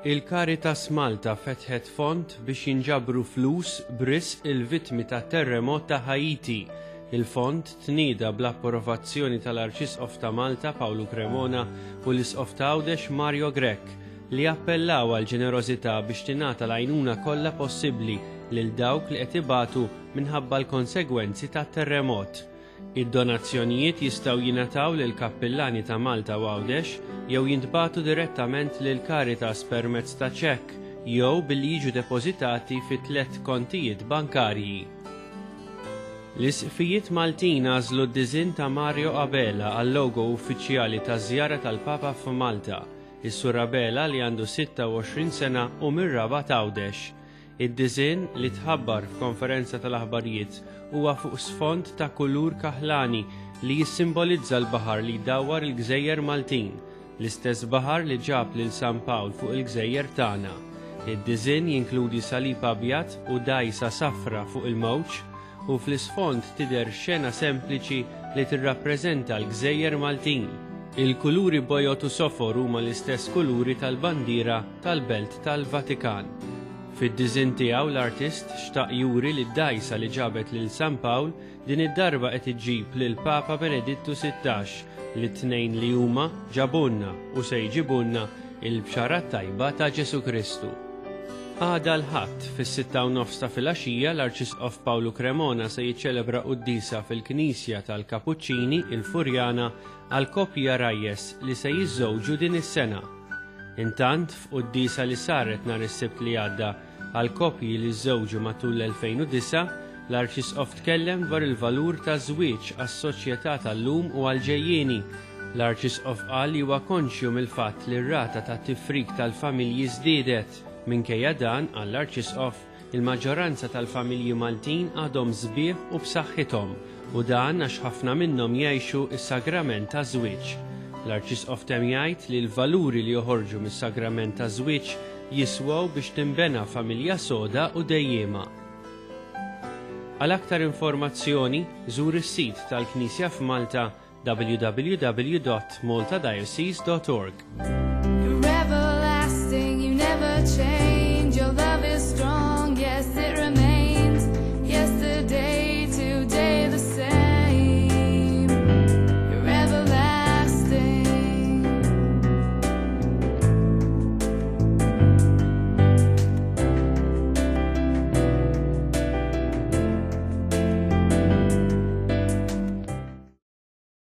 Il-Caritas Malta fetħet fond biex jinġabru flus b'risq il-vittmi tat-terremot ta' Ħajiti. Il-fond tnieda bl-approvazzjoni tal-Arċisqof ta' Malta Pawlu Cremona u l-Isqof ta' Għawdex Mario Grech li appellaw għal ġenerożità biex tingħata l-għajnuna kollha possibbli lil dawk li qed ibatu minħabba l-konsegwenzi tat-terremot. Id-donazzjonijiet jistgħu jingħataw lil kappillani ta' Malta u Għawdex jew jintbagħtu direttament lil Caritas permezz ta' ċekk jew billi jiġu depożitati fi 3 kontijiet bankarji. L-Isqfijiet Maltin għażlu d-diżinn ta' Mario Abela għal-logo uffiċjali taż-żjara tal-Papa f'Malta, is-Sur Abela li għandu 26 sena u mir-Raba ta' Għawdex. Id-diżinn li tħabbar f'konferenza tal-aħbarijiet huwa fuq sfond ta' kulur kaħlani li jissimbolizza l-baħar li jdawwar il-Gżejjer Maltin, l-istess baħar li ġab lil San Pawl fuq il-Gżejjer tagħna. Id-diżinn jinkludi salib abjad u dgħajsa safra fuq il-mowġ u fl-isfond tidher xena sempliċi li tirrappreżenta l-Gżejjer Maltin. Il-kuluri bojot u sofor huma l-istess kuluri tal-bandiera tal-Belt tal-Vatikan. Fid-diżinn tiegħu l-artist xtaq juri li d-dgħajsa li ġabet lil San Pawl din id-darba qed iġġib lil Papa Benedittu 16 li t-tnejn li huma ġabunna u se jġibunna il-bxara tajba ta' Ġesu Kristu. Għada l-Ħadd fis-6:30 ta' filgħaxija l-Arċisqof Pawlu Cremona se jiċċelebra qudiesa fil-Knisja tal-Kapuċċini il-Furjana għal koppja rajjes li se jiżżewġu din is-sena. Intant f'qudiesa li saret nhar is-Sibt li għadda għal koppji li żżewġu matul l-2009, l-Arċisqof tkellem dwar il-valur ta' żwieġ għas-soċjetà tal-lum u għall-ġejjieni. L-Arċisqof qal li huwa konxju mill-fatt li r-rata ta' tifrik tal-familji żdiedet. Minkejja dan għall-Arċisqof il-maġġoranza tal-familji Maltin għadhom sbieħ u b'saħħithom u dan għax ħafna minnhom jgħixu s-sagrament ta' żwieġ. L-Arċisqof temm jgħid li l-valuri li joħorġu mis-sagrament ta' żwieġ jiswew biex tinbena familja soda u dejjema. Għal aktar informazzjoni żur is-sit tal-Knisja f'Malta www.maltadiocese.org.